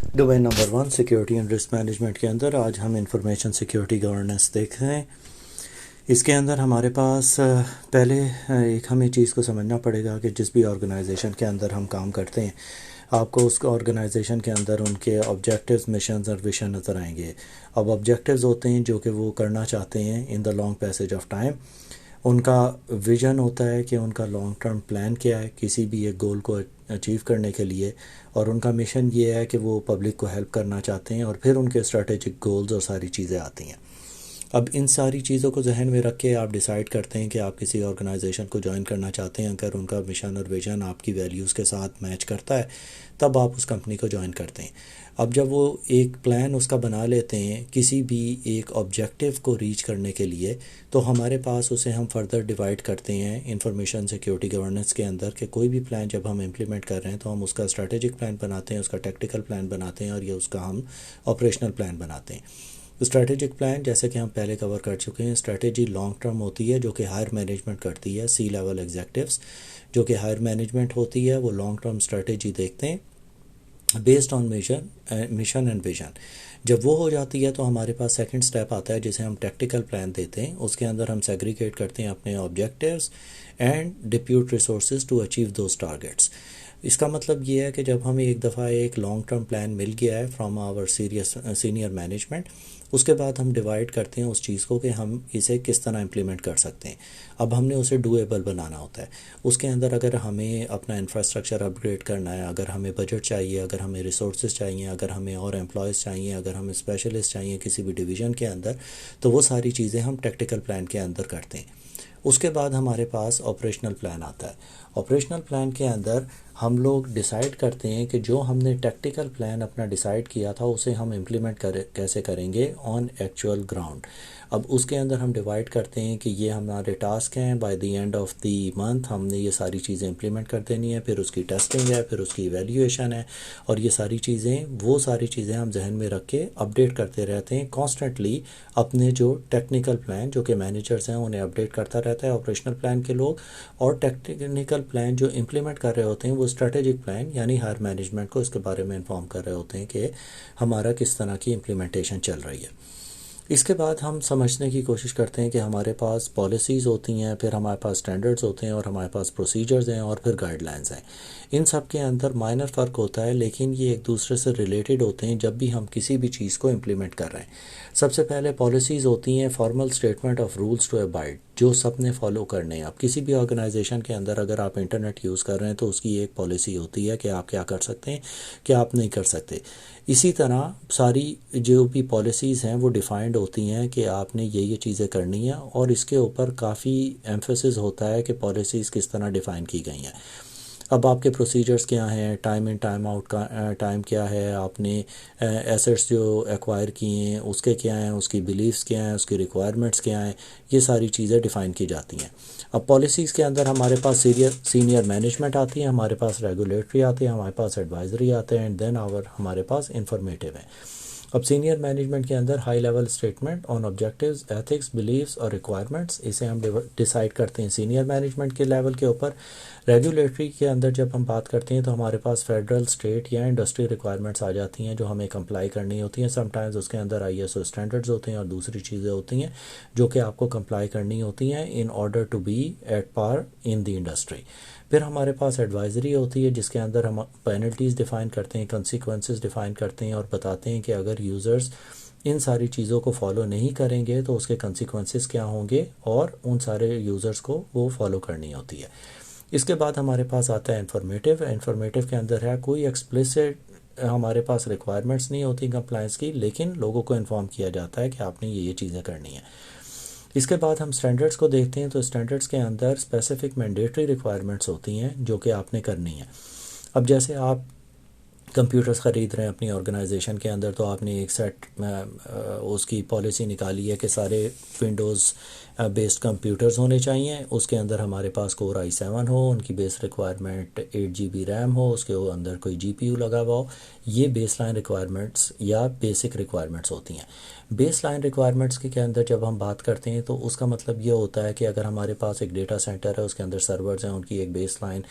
Domain number 1 security and risk management के अंदर आज हम इंफॉर्मेशन सिक्योरिटी गवर्नेंस देख रहे हैं। इसके अंदर हमारे पास पहले एक हमें चीज़ को समझना पड़ेगा कि जिस भी ऑर्गेनाइजेशन के अंदर हम काम करते हैं, आपको उस ऑर्गेनाइजेशन के अंदर उनके ऑब्जेक्टिव्स, मिशंस और विजन नज़र आएंगे। अब ऑब्जेक्टिव्स होते हैं जो कि वो करना चाहते हैं in the long passage of time. उनका विज़न होता है कि उनका लॉन्ग टर्म प्लान क्या है किसी भी एक गोल को अचीव करने के लिए, और उनका मिशन ये है कि वो पब्लिक को हेल्प करना चाहते हैं। और फिर उनके स्ट्रेटेजिक गोल्स और सारी चीज़ें आती हैं। अब इन सारी चीज़ों को जहन में रख के आप डिसाइड करते हैं कि आप किसी ऑर्गेनाइजेशन को ज्वाइन करना चाहते हैं। अगर उनका मिशन और विजन आपकी वैल्यूज़ के साथ मैच करता है तब आप उस कंपनी को ज्वाइन करते हैं। अब जब वो एक प्लान उसका बना लेते हैं किसी भी एक ऑब्जेक्टिव को रीच करने के लिए, तो हमारे पास उसे हम फर्दर डिवाइड करते हैं इंफॉर्मेशन सिक्योरिटी गवर्नेंस के अंदर कि कोई भी प्लान जब हम इम्प्लीमेंट कर रहे हैं तो हम उसका स्ट्रेटेजिक प्लान बनाते हैं, उसका टेक्टिकल प्लान बनाते हैं और ये उसका हम ऑपरेशनल प्लान बनाते हैं। स्ट्रैटेजिक प्लान जैसे कि हम पहले कवर कर चुके हैं, स्ट्रैटेजी लॉन्ग टर्म होती है जो कि हायर मैनेजमेंट करती है। सी लेवल एग्जेक्टिव्स जो कि हायर मैनेजमेंट होती है वो लॉन्ग टर्म स्ट्रैटेजी देखते हैं based on mission and vision. जब वो हो जाती है तो हमारे पास सेकंड स्टेप आता है जिसे हम टेक्टिकल प्लान देते हैं। उसके अंदर हम सेग्रीगेट करते हैं अपने objectives and depute resources to achieve those targets. इसका मतलब ये है कि जब हमें एक दफ़ा एक लॉन्ग टर्म प्लान मिल गया है फ्रॉम आवर सीनियर मैनेजमेंट, उसके बाद हम डिवाइड करते हैं उस चीज़ को कि हम इसे किस तरह इम्प्लीमेंट कर सकते हैं। अब हमने उसे डूएबल बनाना होता है। उसके अंदर अगर हमें अपना इंफ्रास्ट्रक्चर अपग्रेड करना है, अगर हमें बजट चाहिए, अगर हमें रिसोर्सेज चाहिए, अगर हमें और एम्प्लॉयज़ चाहिए, अगर हमें स्पेशलिस्ट चाहिए किसी भी डिवीज़न के अंदर, तो वो सारी चीज़ें हम टेक्टिकल प्लान के अंदर करते हैं। उसके बाद हमारे पास ऑपरेशनल प्लान आता है। ऑपरेशनल प्लान के अंदर हम लोग डिसाइड करते हैं कि जो हमने टेक्टिकल प्लान अपना डिसाइड किया था उसे हम इम्प्लीमेंट कैसे करेंगे ऑन एक्चुअल ग्राउंड। अब उसके अंदर हम डिवाइड करते हैं कि ये हमारे टास्क हैं, by the end of the month हमने ये सारी चीज़ें इम्प्लीमेंट कर देनी है, फिर उसकी टेस्टिंग है, फिर उसकी इवैल्यूएशन है, और ये सारी चीज़ें हम जहन में रख के अपडेट करते रहते हैं कॉन्स्टेंटली। अपने जो टेक्निकल प्लान जो कि मैनेजर्स हैं उन्हें अपडेट करता रहता है ऑपरेशनल प्लान के लोग, और टेक्निकल प्लान जो इम्प्लीमेंट कर रहे होते हैं वो स्ट्रेटेजिक प्लान यानी हायर मैनेजमेंट को इसके बारे में इन्फॉर्म कर रहे होते हैं कि हमारा किस तरह की इम्प्लीमेंटेशन चल रही है। इसके बाद हम समझने की कोशिश करते हैं कि हमारे पास पॉलिसीज़ होती हैं, फिर हमारे पास स्टैंडर्ड्स होते हैं, और हमारे पास प्रोसीजर्स हैं, और फिर गाइडलाइंस हैं। इन सब के अंदर माइनर फ़र्क होता है लेकिन ये एक दूसरे से रिलेटेड होते हैं जब भी हम किसी भी चीज़ को इम्प्लीमेंट कर रहे हैं। सबसे पहले पॉलिसीज़ होती हैं formal statement of rules to abide, जो सब ने फॉलो करने हैं। अब किसी भी ऑर्गेनाइजेशन के अंदर अगर आप इंटरनेट यूज़ कर रहे हैं तो उसकी एक पॉलिसी होती है कि आप क्या कर सकते हैं, क्या आप नहीं कर सकते। इसी तरह सारी जो भी पॉलिसीज़ हैं वो डिफ़ाइंड होती हैं कि आपने ये चीज़ें करनी है, और इसके ऊपर काफ़ी एम्फेसिस होता है कि पॉलिसीज़ किस तरह डिफ़ाइन की गई हैं। अब आपके प्रोसीजर्स क्या हैं, टाइम इन टाइम आउट का टाइम क्या है, आपने एसेट्स जो एक्वायर किए हैं उसके क्या हैं, उसकी बिलीफ्स क्या हैं, उसकी रिक्वायरमेंट्स क्या हैं, ये सारी चीज़ें डिफ़ाइन की जाती हैं। अब पॉलिसीज़ के अंदर हमारे पास सीनियर मैनेजमेंट आती है, हमारे पास रेगुलेटरी आती है, हमारे पास एडवाइजरी आते हैं, एंड देन हमारे पास इंफॉर्मेटिव है। अब सीनियर मैनेजमेंट के अंदर high level statement on objectives, ethics, believes और रिक्वायरमेंट्स, इसे हम डिसाइड करते हैं सीनियर मैनेजमेंट के लेवल के ऊपर। रेगुलेटरी के अंदर जब हम बात करते हैं तो हमारे पास फेडरल, स्टेट या इंडस्ट्री रिक्वायरमेंट्स आ जाती हैं जो हमें कंप्लाई करनी होती हैं। समटाइम्स उसके अंदर आईएसओ स्टैंडर्ड्स होते हैं और दूसरी चीज़ें होती हैं जो कि आपको कंप्लाई करनी होती हैं in order to be at par in the industry. फिर हमारे पास एडवाइजरी होती है जिसके अंदर हम पेनल्टीज़ डिफ़ाइन करते हैं, कंसिक्वेंसेस डिफ़ाइन करते हैं, और बताते हैं कि अगर यूज़र्स इन सारी चीज़ों को फॉलो नहीं करेंगे तो उसके कंसिक्वेंसेस क्या होंगे, और उन सारे यूज़र्स को वो फॉलो करनी होती है। इसके बाद हमारे पास आता है इंफॉर्मेटिव के अंदर है कोई एक्सप्लिसिट हमारे पास रिक्वायरमेंट्स नहीं होती कंप्लायंस की, लेकिन लोगों को इन्फॉर्म किया जाता है कि आपने ये चीज़ें करनी है। इसके बाद हम स्टैंडर्ड्स को देखते हैं तो स्टैंडर्ड्स के अंदर स्पेसिफिक मैंडेटरी रिक्वायरमेंट्स होती हैं जो कि आपने करनी है। अब जैसे आप कंप्यूटर्स ख़रीद रहे हैं अपनी ऑर्गेनाइजेशन के अंदर, तो आपने एक सेट उसकी पॉलिसी निकाली है कि सारे विंडोज़ बेस्ड कंप्यूटर्स होने चाहिए। उसके अंदर हमारे पास कोर i7 हो, उनकी बेस रिक्वायरमेंट 8 GB रैम हो, उसके अंदर कोई GPU लगा हुआ हो। ये बेसलाइन रिक्वायरमेंट्स या बेसिक रिक्वायरमेंट्स होती हैं। बेसलाइन रिक्वायरमेंट्स के अंदर जब हम बात करते हैं तो उसका मतलब ये होता है कि अगर हमारे पास एक डेटा सेंटर है, उसके अंदर सर्वर्स हैं, उनकी एक बेसलाइन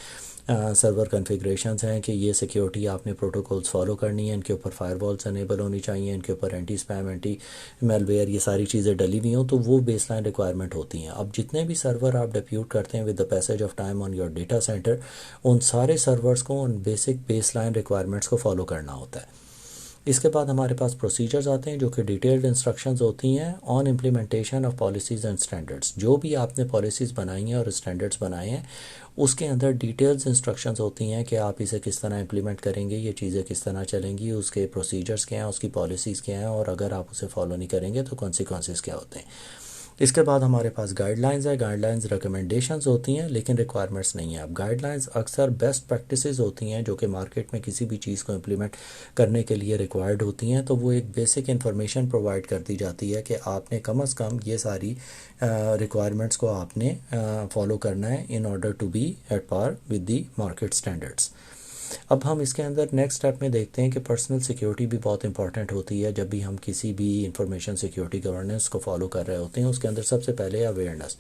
सर्वर कॉन्फ़िगरेशंस हैं कि ये सिक्योरिटी आपने प्रोटोकॉल्स फॉलो करनी है, इनके ऊपर फायरवॉल्स अनेबल होनी चाहिए, इनके ऊपर एंटी स्पैम, एंटी मेलवेयर, ये सारी चीज़ें डली हुई हों, तो वो बेसलाइन रिक्वायरमेंट होती हैं। अब जितने भी सर्वर आप डिप्यूट करते हैं with the passage of time on your data centre, उन सारे सर्वर्स को उन बेसिक बेसलाइन रिक्वायरमेंट्स को फॉलो करना होता है। इसके बाद हमारे पास प्रोसीजर्स आते हैं जो कि डिटेल्ड इंस्ट्रक्शंस होती हैं on implementation of policies and standards. जो भी आपने पॉलिसीज़ बनाई हैं और स्टैंडर्ड्स बनाए हैं उसके अंदर डिटेल्स इंस्ट्रक्शंस होती हैं कि आप इसे किस तरह इम्प्लीमेंट करेंगे, ये चीज़ें किस तरह चलेंगी, उसके प्रोसीजर्स क्या हैं, उसकी पॉलिसीज़ क्या हैं, और अगर आप उसे फॉलो नहीं करेंगे तो कॉन्सिक्वेंसेस क्या होते हैं। इसके बाद हमारे पास गाइडलाइंस है। गाइडलाइंस रिकमेंडेशंस होती हैं लेकिन रिक्वायरमेंट्स नहीं है। अब गाइडलाइंस अक्सर बेस्ट प्रैक्टिसेस होती हैं जो कि मार्केट में किसी भी चीज़ को इम्प्लीमेंट करने के लिए रिक्वायर्ड होती हैं, तो वो एक बेसिक इन्फॉर्मेशन प्रोवाइड कर दी जाती है कि आपने कम अज़ कम ये सारी रिक्वायरमेंट्स को आपने फॉलो करना है in order to be at par with the market standards. अब हम इसके अंदर नेक्स्ट स्टेप में देखते हैं कि पर्सनल सिक्योरिटी भी बहुत इंपॉर्टेंट होती है। जब भी हम किसी भी इंफॉर्मेशन सिक्योरिटी गवर्नेंस को फॉलो कर रहे होते हैं उसके अंदर सबसे पहले अवेयरनेस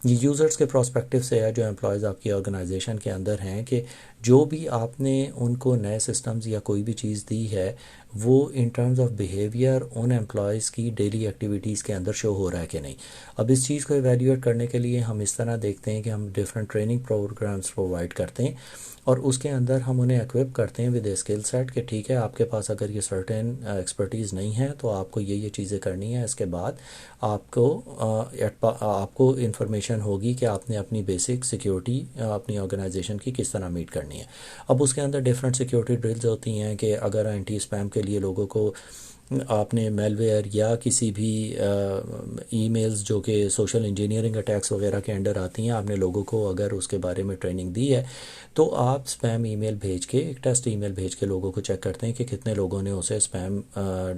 ये यूज़र्स के प्रोस्पेक्टिव से है, जो एम्प्लॉयज़ आपकी ऑर्गेनाइजेशन के अंदर हैं, कि जो भी आपने उनको नए सिस्टम्स या कोई भी चीज़ दी है वो इन टर्म्स ऑफ बिहेवियर उन एम्प्लॉयज़ की डेली एक्टिविटीज़ के अंदर शो हो रहा है कि नहीं। अब इस चीज़ को एवेल्यूएट करने के लिए हम इस तरह देखते हैं कि हम डिफरेंट ट्रेनिंग प्रोग्राम्स प्रोवाइड करते हैं और उसके अंदर हम उन्हें एक्विप करते हैं विद ए स्किल सेट कि ठीक है, आपके पास अगर ये सर्टेन एक्सपर्टीज़ नहीं है तो आपको ये चीज़ें करनी है। इसके बाद आपको इन्फॉर्मेशन होगी कि आपने अपनी बेसिक सिक्योरिटी अपनी ऑर्गेनाइजेशन की किस तरह मीट करनी है। अब उसके अंदर डिफरेंट सिक्योरिटी ड्रिल्स होती हैं कि अगर एंटी स्पैम के लिए लोगों को आपने मेलवेयर या किसी भी ईमेल्स जो कि सोशल इंजीनियरिंग अटैक्स वगैरह के अंडर आती हैं, आपने लोगों को अगर उसके बारे में ट्रेनिंग दी है तो आप स्पैम ईमेल भेज के, एक टेस्ट ईमेल भेज के लोगों को चेक करते हैं कि कितने लोगों ने उसे स्पैम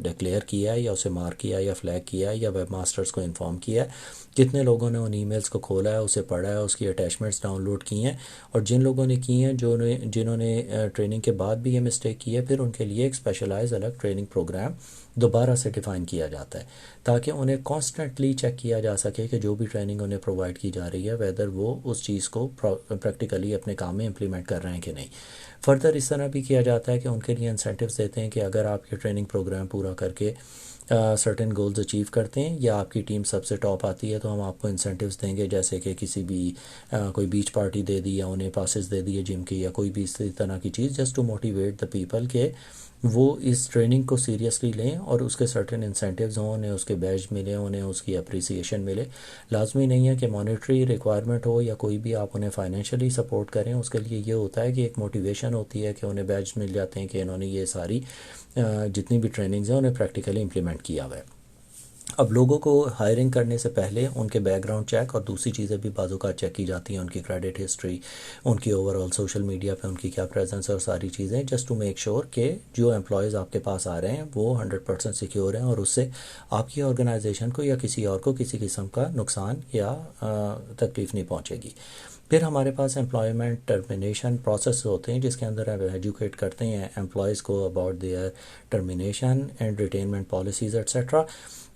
डिक्लेयर किया है या उसे मार्क किया है या फ्लैग किया है या वेब मास्टर्स को इन्फॉर्म किया है, कितने लोगों ने उन ईमेल्स को खोला है, उसे पढ़ा है, उसकी अटैचमेंट्स डाउनलोड की हैं, और जिन लोगों ने की हैं जिन्होंने ट्रेनिंग के बाद भी ये मिस्टेक की है, फिर उनके लिए एक स्पेशलाइज अलग ट्रेनिंग प्रोग्राम दोबारा से डिफ़ाइन किया जाता है ताकि उन्हें कॉन्स्टेंटली चेक किया जा सके कि जो भी ट्रेनिंग उन्हें प्रोवाइड की जा रही है वेदर वो उस चीज़ को प्रैक्टिकली अपने काम में इम्प्लीमेंट कर रहे हैं कि नहीं। फर्दर इस तरह भी किया जाता है कि उनके लिए इंसेंटिव्स देते हैं कि अगर आप ये ट्रेनिंग प्रोग्राम पूरा करके सर्टेन गोल्स अचीव करते हैं या आपकी टीम सबसे टॉप आती है तो हम आपको इंसेंटिव्स देंगे, जैसे कि किसी भी कोई बीच पार्टी दे दी या उन्हें पासेस दे दिए जिम के या कोई भी इस तरह की चीज़, just to motivate the people के वो इस ट्रेनिंग को सीरियसली लें और उसके सर्टेन इंसेंटिव्स हों, उन्हें उसके बैज मिले, उन्हें उसकी अप्रिसिएशन मिले। लाजमी नहीं है कि मॉनेटरी रिक्वायरमेंट हो या कोई भी आप उन्हें फाइनेंशियली सपोर्ट करें, उसके लिए ये होता है कि एक मोटिवेशन होती है कि उन्हें बैज मिल जाते हैं कि इन्होंने ये सारी जितनी भी ट्रेनिंग्स हैं उन्हें प्रैक्टिकली इम्प्लीमेंट किया हुआ है। अब लोगों को हायरिंग करने से पहले उनके बैकग्राउंड चेक और दूसरी चीज़ें भी बाज़ों का चेक की जाती हैं, उनकी क्रेडिट हिस्ट्री, उनकी ओवरऑल सोशल मीडिया पे उनकी क्या प्रेजेंस है और सारी चीज़ें, जस्ट टू मेक श्योर कि जो एम्प्लॉयज़ आपके पास आ रहे हैं वो 100% सिक्योर हैं और उससे आपकी ऑर्गेनाइजेशन को या किसी और को किसी किस्म का नुकसान या तकलीफ़ नहीं पहुँचेगी। फिर हमारे पास एम्प्लॉयमेंट टर्मिनेशन प्रोसेस होते हैं जिसके अंदर हम एजुकेट करते हैं एम्प्लॉयज़ को about their termination and retainment policies etcetera,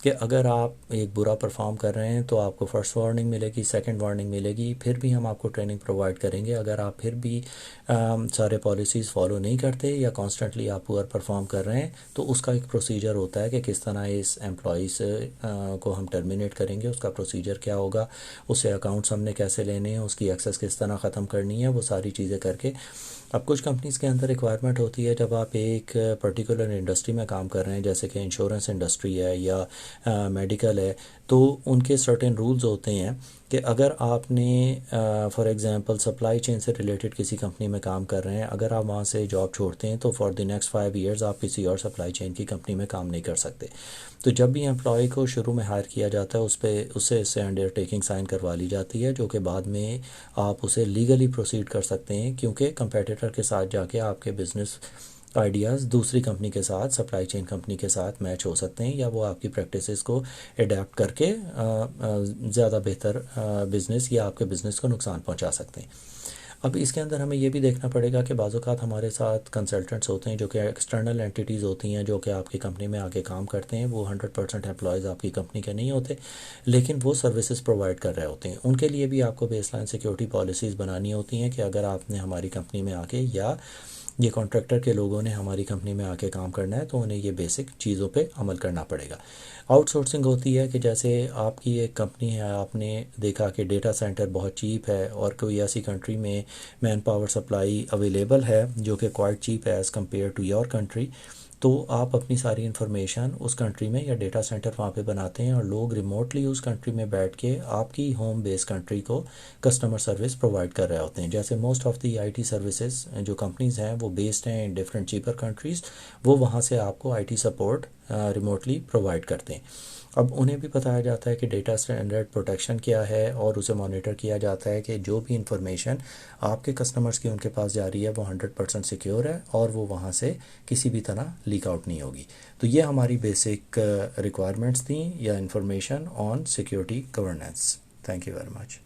कि अगर आप एक बुरा परफॉर्म कर रहे हैं तो आपको फर्स्ट वार्निंग मिलेगी, सेकंड वार्निंग मिलेगी, फिर भी हम आपको ट्रेनिंग प्रोवाइड करेंगे। अगर आप फिर भी सारे पॉलिसीज़ फॉलो नहीं करते या कॉन्स्टेंटली आप पुअर परफॉर्म कर रहे हैं तो उसका एक प्रोसीजर होता है कि किस तरह इस एम्प्लॉइज़ को हम टर्मिनेट करेंगे, उसका प्रोसीजर क्या होगा, उससे अकाउंट्स हमने कैसे लेने हैं, उसकी एक्सेस किस तरह ख़त्म करनी है, वो सारी चीज़ें करके। अब कुछ कंपनीज़ के अंदर रिक्वायरमेंट होती है जब आप एक पर्टिकुलर इंडस्ट्री में काम कर रहे हैं, जैसे कि इंश्योरेंस इंडस्ट्री है या मेडिकल है, तो उनके सर्टेन रूल्स होते हैं कि अगर आपने फॉर एग्जांपल सप्लाई चेन से रिलेटेड किसी कंपनी में काम कर रहे हैं, अगर आप वहाँ से जॉब छोड़ते हैं तो फॉर द नेक्स्ट 5 ईयर्स आप किसी और सप्लाई चेन की कंपनी में काम नहीं कर सकते। तो जब भी एम्प्लॉय को शुरू में हायर किया जाता है उससे अंडरटेकिंग साइन करवा ली जाती है, जो कि बाद में आप उसे लीगली प्रोसीड कर सकते हैं, क्योंकि कंपेटिटर के साथ जाके आपके बिजनेस आइडियाज़ दूसरी कंपनी के साथ, सप्लाई चेन कंपनी के साथ मैच हो सकते हैं या वो आपकी प्रैक्टिसेस को अडेप्ट करके ज़्यादा बेहतर बिज़नेस या आपके बिज़नेस को नुकसान पहुंचा सकते हैं। अब इसके अंदर हमें ये भी देखना पड़ेगा कि बाज़ औक़ात हमारे साथ कंसल्टेंट्स होते हैं जो कि एक्सटर्नल एंटिटीज़ होती हैं जो कि आपकी कंपनी में आके काम करते हैं, वो 100% एम्प्लॉयज़ आपकी कंपनी के नहीं होते लेकिन वो सर्विसेज प्रोवाइड कर रहे होते हैं। उनके लिए भी आपको बेसलाइन सिक्योरिटी पॉलिसीज़ बनानी होती हैं कि अगर आपने हमारी कंपनी में आके या ये कॉन्ट्रैक्टर के लोगों ने हमारी कंपनी में आके काम करना है तो उन्हें ये बेसिक चीज़ों पे अमल करना पड़ेगा। आउटसोर्सिंग होती है कि जैसे आपकी एक कंपनी है, आपने देखा कि डेटा सेंटर बहुत चीप है और कोई ऐसी कंट्री में मैन पावर सप्लाई अवेलेबल है जो कि क्वाइट चीप है as compare to your country, तो आप अपनी सारी इन्फॉर्मेशन उस कंट्री में या डेटा सेंटर वहाँ पे बनाते हैं और लोग रिमोटली उस कंट्री में बैठ के आपकी होम बेस कंट्री को कस्टमर सर्विस प्रोवाइड कर रहे होते हैं। जैसे most of the IT services जो कंपनीज़ हैं वो बेस्ड हैं इन डिफरेंट चीपर कंट्रीज़, वो वहाँ से आपको आईटी सपोर्ट रिमोटली प्रोवाइड करते हैं। अब उन्हें भी बताया जाता है कि डेटा स्टैंडर्ड प्रोटेक्शन क्या है और उसे मॉनिटर किया जाता है कि जो भी इंफॉर्मेशन आपके कस्टमर्स की उनके पास जा रही है वो 100% सिक्योर है और वो वहाँ से किसी भी तरह लीक आउट नहीं होगी। तो ये हमारी बेसिक रिक्वायरमेंट्स थी या information on security governance. Thank you very much.